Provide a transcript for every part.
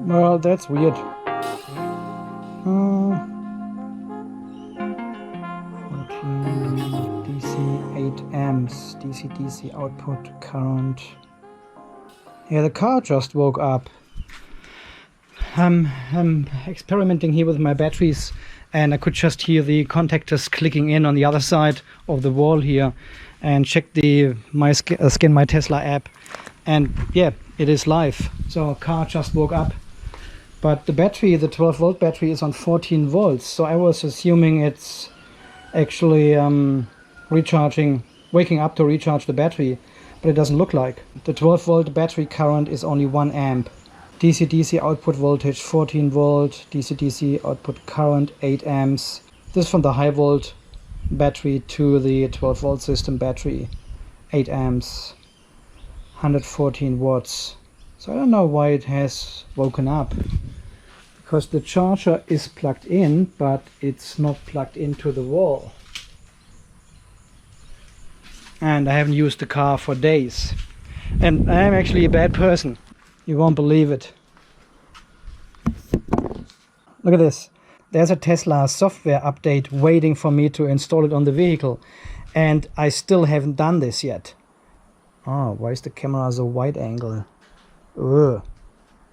Well, that's weird. 14 DC 8 amps, DC output current. Yeah, the car just woke up. I'm experimenting here with my batteries, and I could just hear the contactors clicking in on the other side of the wall here, and check the Skin My Tesla app, and yeah, it is live. So car just woke up, but the battery, the 12-volt battery, is on 14 volts. So I was assuming it's actually waking up to recharge the battery, but it doesn't look like. The 12-volt battery current is only 1 amp. DC output voltage 14 volt, DC output current 8 amps. This is from the high volt battery to the 12 volt system battery, 8 amps, 114 watts. So I don't know why it has woken up, because the charger is plugged in, but it's not plugged into the wall. And I haven't used the car for days. And I am actually a bad person. You won't believe it. Look at this. There's a Tesla software update waiting for me to install it on the vehicle. And I still haven't done this yet. Oh, why is the camera so wide angle? Ugh.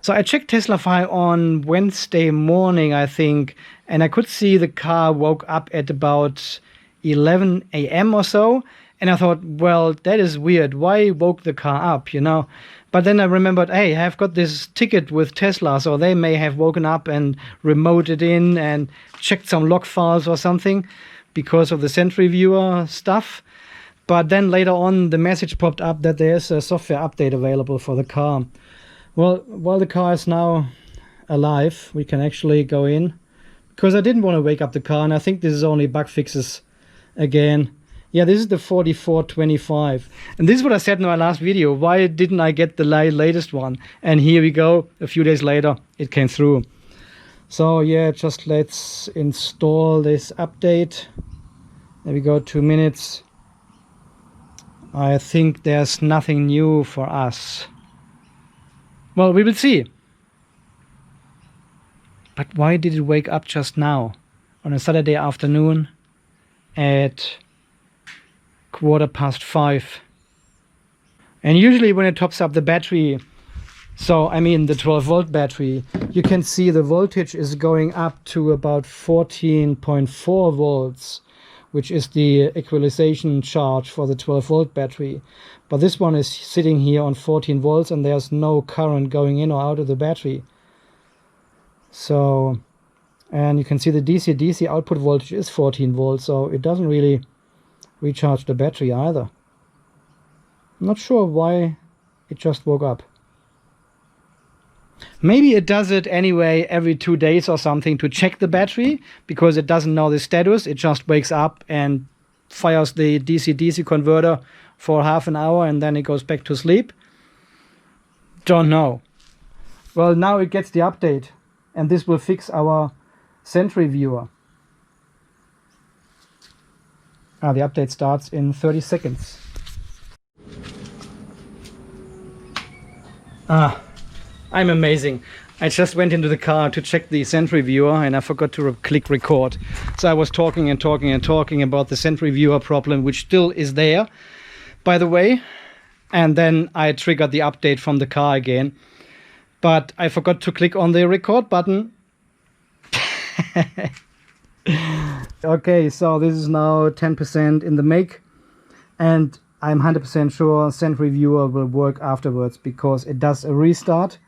So I checked TeslaFi on Wednesday morning, I think, and I could see the car woke up at about 11 a.m. or so. And I thought, well, that is weird. Why woke the car up, you know? But then I remembered, hey, I've got this ticket with Tesla, so they may have woken up and remoted in and checked some log files or something because of the Sentry Viewer stuff. But then later on, the message popped up that there's a software update available for the car. Well, while the car is now alive, we can actually go in, because I didn't want to wake up the car, and I think this is only bug fixes again. Yeah, this is the 4425. And this is what I said in my last video. Why didn't I get the latest one? And here we go. A few days later, it came through. So yeah, just let's install this update. There we go, 2 minutes. I think there's nothing new for us. Well, we will see. But why did it wake up just now? On a Saturday afternoon at 5:15. And usually when it tops up the battery, so I mean the 12-volt battery, you can see the voltage is going up to about 14.4 volts, which is the equalization charge for the 12-volt battery. But this one is sitting here on 14 volts, and there's no current going in or out of the battery. So, and you can see the DC output voltage is 14 volts, so it doesn't really recharge the battery either. I'm not sure why it just woke up. Maybe it does it anyway every 2 days or something to check the battery, because it doesn't know the status. It just wakes up and fires the DC converter for half an hour, and then it goes back to sleep. Don't know. Well, now it gets the update, and this will fix our Sentry Viewer. The update starts in 30 seconds. I'm amazing. I just went into the car to check the Sentry Viewer, and I forgot to click record. So I was talking about the Sentry Viewer problem, which still is there, by the way. And then I triggered the update from the car again. But I forgot to click on the record button. Okay, so this is now 10% in the make, and I'm 100% sure Sentry Viewer will work afterwards, because it does a restart,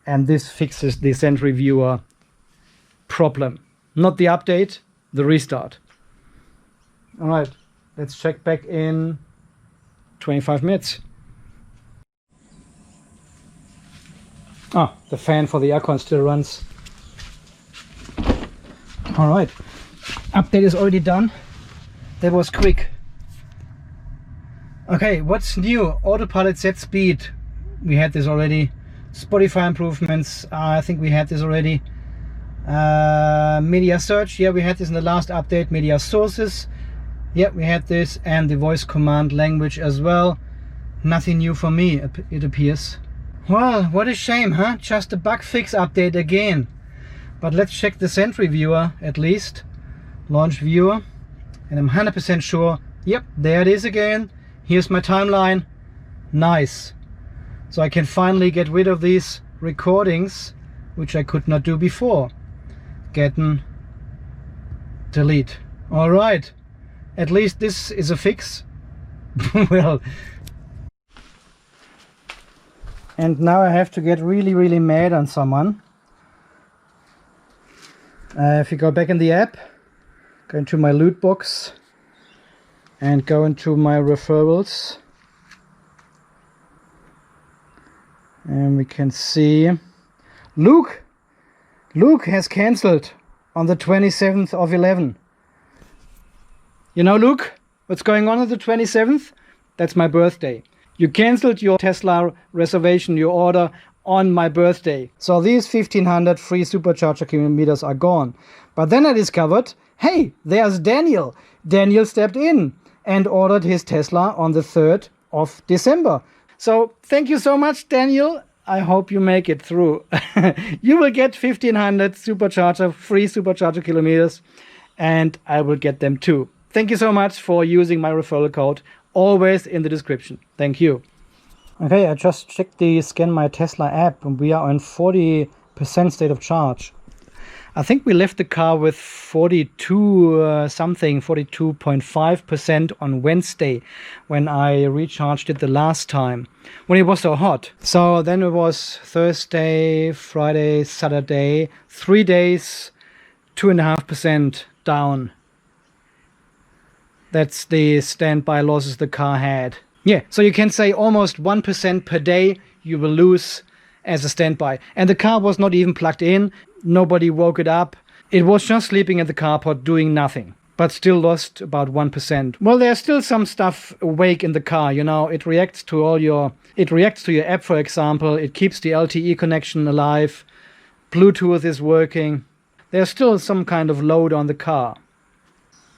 and this fixes the Sentry Viewer problem. Not the update, the restart. All right, let's check back in 25 minutes. The fan for the aircon still runs. All right. Update is already done. That was quick. Okay, what's new? Autopilot set speed. We had this already. Spotify improvements. I think we had this already. Media search. Yeah, we had this in the last update. Media sources. Yeah, we had this. And the voice command language as well. Nothing new for me, it appears. Well, what a shame, huh? Just a bug fix update again. But let's check the Sentry viewer at least. Launch viewer. And I'm 100% sure, yep, there it is again. Here's my timeline. Nice. So I can finally get rid of these recordings, which I could not do before. Getting delete. All right. At least this is a fix. Well. And now I have to get really mad on someone. If you go back in the app, go into my loot box and go into my referrals, and we can see Luke has cancelled on the 27th of 11. You know, Luke, what's going on the 27th? That's my birthday. You cancelled your Tesla reservation, your order, on my birthday. So these 1500 free supercharger kilometers are gone. But then I discovered, hey, there's Daniel. Daniel stepped in and ordered his Tesla on the 3rd of December. So thank you so much, Daniel. I hope you make it through. You will get 1500 free supercharger kilometers, and I will get them too. Thank you so much for using my referral code, always in the description. Thank you. Okay, I just checked the Scan My Tesla app, and we are on 40% state of charge. I think we left the car with 42.5% on Wednesday when I recharged it the last time, when it was so hot. So then it was Thursday, Friday, Saturday, 3 days, 2.5% down. That's the standby losses the car had. Yeah, so you can say almost 1% per day you will lose as a standby. And the car was not even plugged in. Nobody woke it up. It was just sleeping at the carport doing nothing, but still lost about 1%. Well, there's still some stuff awake in the car, you know. It reacts to your app, for example. It keeps the LTE connection alive. Bluetooth is working. There's still some kind of load on the car.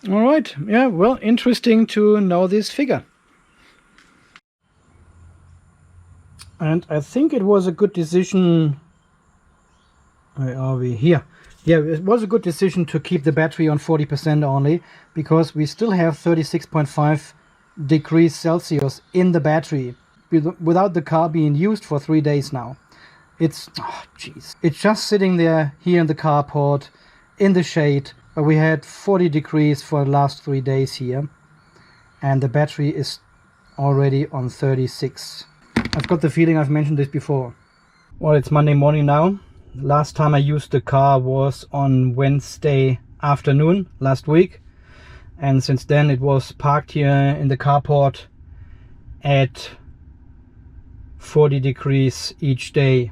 All right, yeah, well, interesting to know this figure. And I think it was a good decision. Where are we? Here. Yeah, it was a good decision to keep the battery on 40% only, because we still have 36.5 degrees Celsius in the battery without the car being used for 3 days now. It's just sitting there here in the carport in the shade. But we had 40 degrees for the last 3 days here, and the battery is already on 36. I've got the feeling I've mentioned this before. Well, it's Monday morning now. Last time I used the car was on Wednesday afternoon last week, and since then it was parked here in the carport at 40 degrees each day.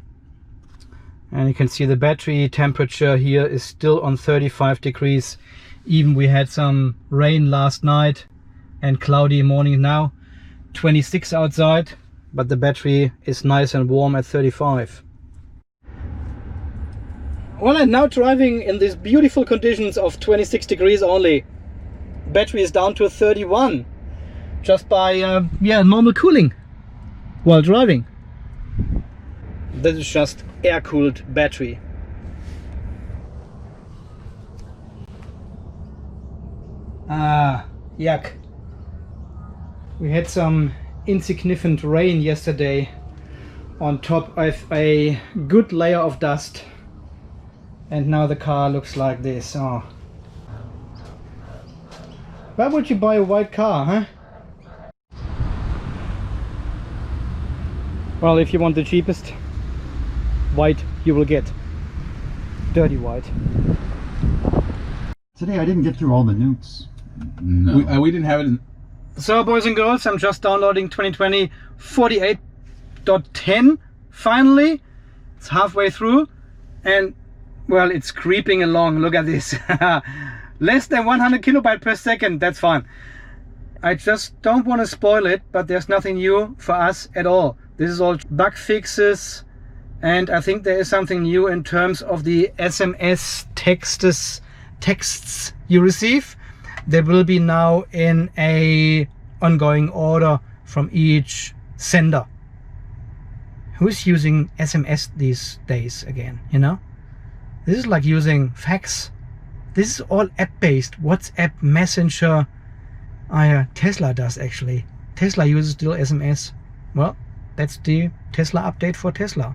And you can see the battery temperature here is still on 35 degrees. Even we had some rain last night and cloudy morning now. 26 outside, but the battery is nice and warm at 35. Well, I'm now driving in these beautiful conditions of 26 degrees only. Battery is down to 31 just by normal cooling while driving. This is just air-cooled battery. Yuck. We had some insignificant rain yesterday on top of a good layer of dust, and now the car looks like this. Oh. Why would you buy a white car, huh? Well, if you want the cheapest white, you will get dirty white. Today I didn't get through all the nukes. No. We didn't have it in... So, boys and girls, I'm just downloading 2020 48.10 finally. It's halfway through, and well, it's creeping along. Look at this. Less than 100 kilobytes per second. That's fine. I just don't want to spoil it, but there's nothing new for us at all. This is all bug fixes, and I think there is something new in terms of the SMS texts you receive. They will be now in a ongoing order from each sender. Who's using SMS these days again, you know? This is like using fax. This is all app-based. WhatsApp, Messenger. Oh yeah, Tesla does actually. Tesla uses still SMS. Well, that's the Tesla update for Tesla.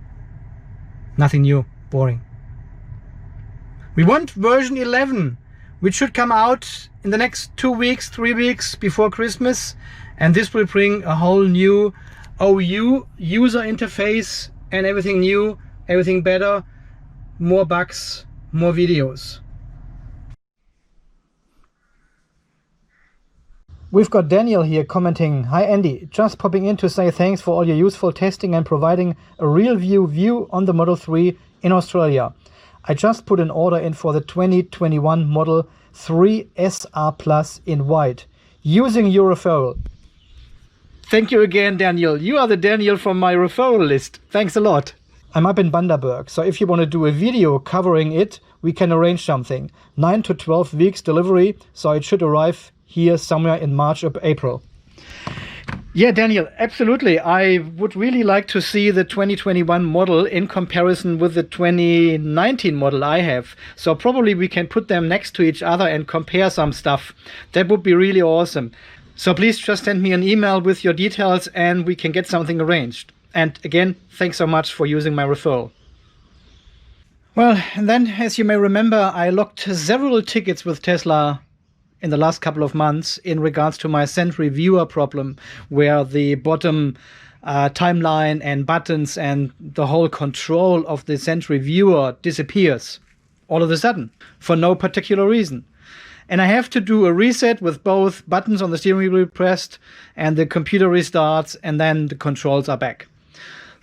Nothing new, boring. We want version 11, which should come out in the next 2 weeks, 3 weeks before Christmas. And this will bring a whole new OU user interface and everything new, everything better, more bugs, more videos. We've got Daniel here commenting, "Hi Andy, just popping in to say thanks for all your useful testing and providing a real view on the Model 3 in Australia. I just put an order in for the 2021 Model 3 SR Plus in white, using your referral." Thank you again, Daniel. You are the Daniel from my referral list. Thanks a lot. I'm up in Bundaberg, so if you want to do a video covering it, we can arrange something. 9 to 12 weeks delivery, so it should arrive here somewhere in March or April. Yeah, Daniel, absolutely. I would really like to see the 2021 model in comparison with the 2019 model I have. So probably we can put them next to each other and compare some stuff. That would be really awesome. So please just send me an email with your details and we can get something arranged. And again, thanks so much for using my referral. Well, and then, as you may remember, I locked several tickets with Tesla in the last couple of months in regards to my Sentry viewer problem, where the bottom timeline and buttons and the whole control of the Sentry viewer disappears all of a sudden for no particular reason. And I have to do a reset with both buttons on the steering wheel pressed and the computer restarts, and then the controls are back.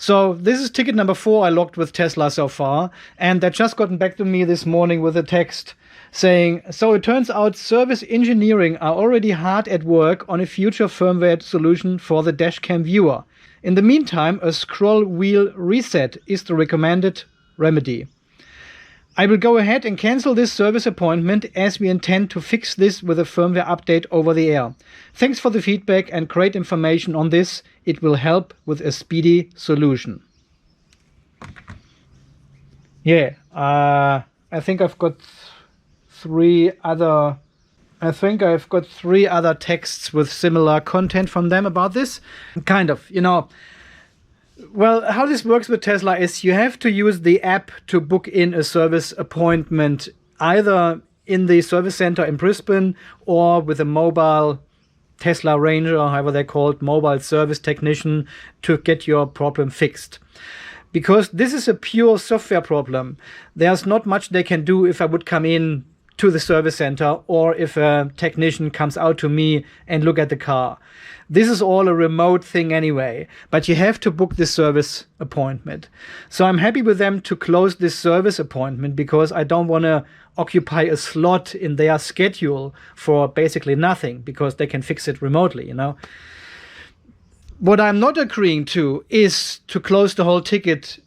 So this is ticket number 4 I locked with Tesla so far, and they just gotten back to me this morning with a text saying, "So it turns out service engineering are already hard at work on a future firmware solution for the dashcam viewer. In the meantime, a scroll wheel reset is the recommended remedy. I will go ahead and cancel this service appointment as we intend to fix this with a firmware update over the air. Thanks for the feedback and great information on this. It will help with a speedy solution." Yeah, I think I've got three other texts with similar content from them about this. Kind of, you know. Well, how this works with Tesla is you have to use the app to book in a service appointment, either in the service center in Brisbane or with a mobile Tesla Ranger, however they're called, mobile service technician, to get your problem fixed. Because this is a pure software problem, there's not much they can do if I would come in to the service center or if a technician comes out to me and look at the car. This is all a remote thing anyway, but you have to book this service appointment. So I'm happy with them to close this service appointment because I don't want to occupy a slot in their schedule for basically nothing, because they can fix it remotely, you know. What I'm not agreeing to is to close the whole ticket,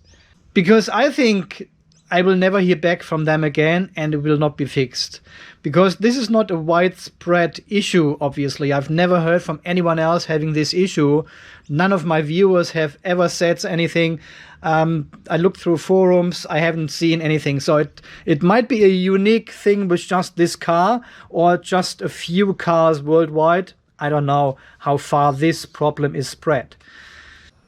because I think I will never hear back from them again and it will not be fixed. Because this is not a widespread issue, obviously. I've never heard from anyone else having this issue. None of my viewers have ever said anything. I looked through forums, I haven't seen anything. So it might be a unique thing with just this car or just a few cars worldwide. I don't know how far this problem is spread.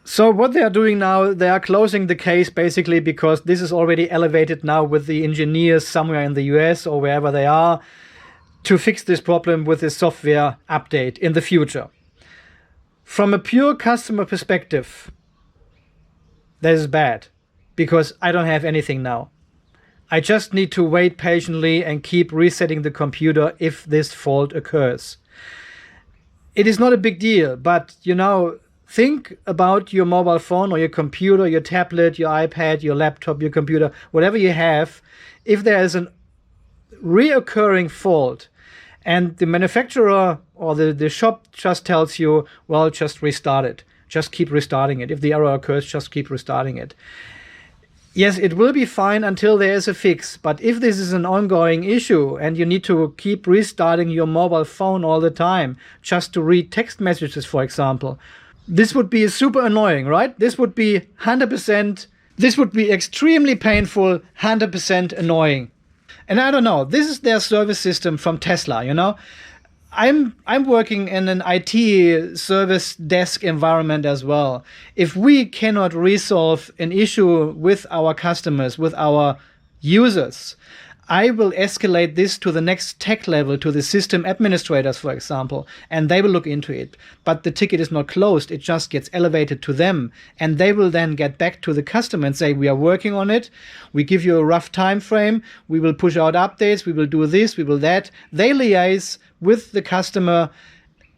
So what they are doing now, they are closing the case basically because this is already elevated now with the engineers somewhere in the US or wherever they are to fix this problem with this software update in the future. From a pure customer perspective, that is bad because I don't have anything now. I just need to wait patiently and keep resetting the computer if this fault occurs. It is not a big deal, but you know, think about your mobile phone or your computer, your tablet, your iPad, your laptop, your computer, whatever you have. If there is a reoccurring fault and the manufacturer or the shop just tells you, well, just restart it. Just keep restarting it. If the error occurs, just keep restarting it. Yes, it will be fine until there is a fix. But if this is an ongoing issue and you need to keep restarting your mobile phone all the time just to read text messages, for example, This would be super annoying, right? This would be 100%, this would be extremely painful, 100% annoying. And I don't know, this is their service system from Tesla, you know? I'm working in an IT service desk environment as well. If we cannot resolve an issue with our customers, with our users, I will escalate this to the next tech level, to the system administrators, for example, and they will look into it. But the ticket is not closed. It just gets elevated to them. And they will then get back to the customer and say, we are working on it. We give you a rough time frame. We will push out updates. We will do this. We will that. They liaise with the customer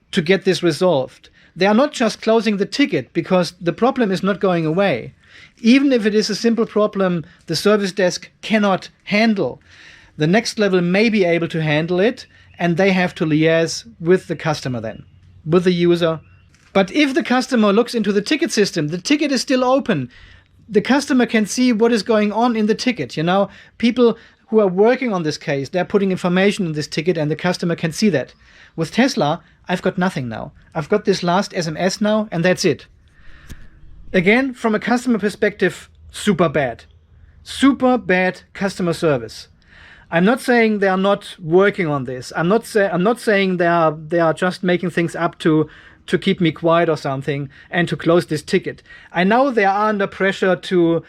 to get this resolved. They are not just closing the ticket because the problem is not going away. Even if it is a simple problem the service desk cannot handle, the next level may be able to handle it, and they have to liaise with the customer then, with the user. But if the customer looks into the ticket system, the ticket is still open. The customer can see what is going on in the ticket. You know, people who are working on this case, they're putting information in this ticket and the customer can see that. With Tesla, I've got nothing now. I've got this last SMS now, and that's it. Again, from a customer perspective, super bad. Super bad customer service. I'm not saying they are not working on this. I'm not saying they are just making things up to keep me quiet or something and to close this ticket. I know they are under pressure to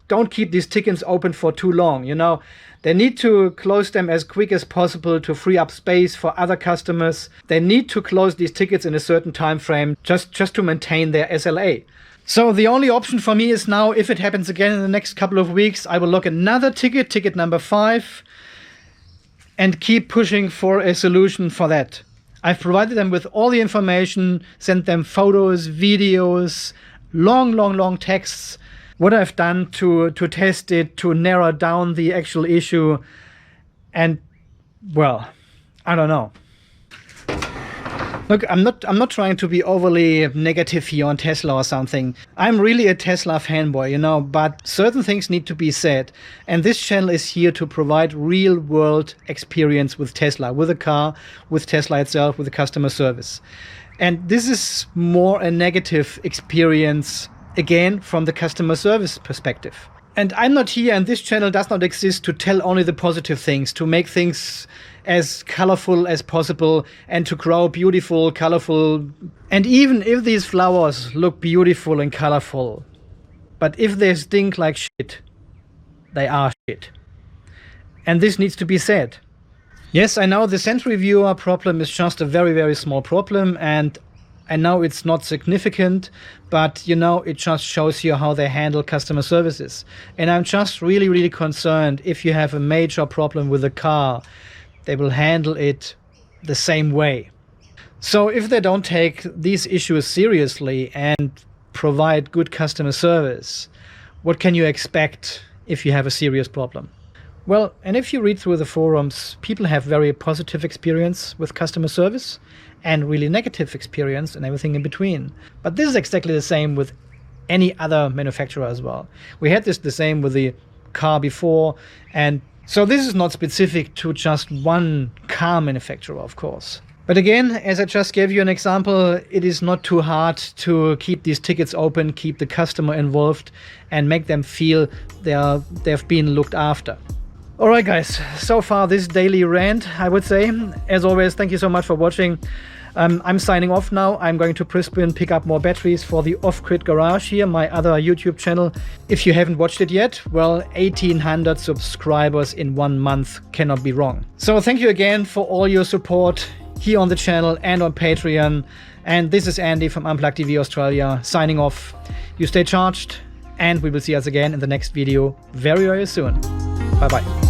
don't keep these tickets open for too long. You know, they need to close them as quick as possible to free up space for other customers. They need to close these tickets in a certain time frame just to maintain their SLA. So the only option for me is now, if it happens again in the next couple of weeks, I will look another ticket number 5, and keep pushing for a solution for that. I've provided them with all the information, sent them photos, videos, long texts, what I've done to test it, to narrow down the actual issue. And, well, I don't know. Look, I'm not trying to be overly negative here on Tesla or something. I'm really a Tesla fanboy, you know, but certain things need to be said. And this channel is here to provide real world experience with Tesla, with the car, with Tesla itself, with the customer service. And this is more a negative experience, again, from the customer service perspective. And I'm not here, and this channel does not exist to tell only the positive things, to make things as colorful as possible and to grow beautiful, colorful. And even if these flowers look beautiful and colorful, but if they stink like shit, they are shit. And this needs to be said. Yes, I know the Century Viewer problem is just a very small problem, and I know it's not significant, but you know, it just shows you how they handle customer services. And I'm just really concerned if you have a major problem with a car, they will handle it the same way. So if they don't take these issues seriously and provide good customer service, what can you expect if you have a serious problem? Well, and if you read through the forums, people have very positive experience with customer service and really negative experience and everything in between. But this is exactly the same with any other manufacturer as well. We had this the same with the car before, and so this is not specific to just one car manufacturer, of course. But again, as I just gave you an example, it is not too hard to keep these tickets open, keep the customer involved, and make them feel they've been looked after. All right, guys, so far this daily rant, I would say. As always, thank you so much for watching. I'm signing off now. I'm going to Brisbane, pick up more batteries for the Off-Grid Garage here, my other YouTube channel. If you haven't watched it yet, well, 1,800 subscribers in 1 month cannot be wrong. So thank you again for all your support here on the channel and on Patreon. And this is Andy from Unplugged EV Australia, signing off. You stay charged, and we will see us again in the next video very soon. Bye-bye.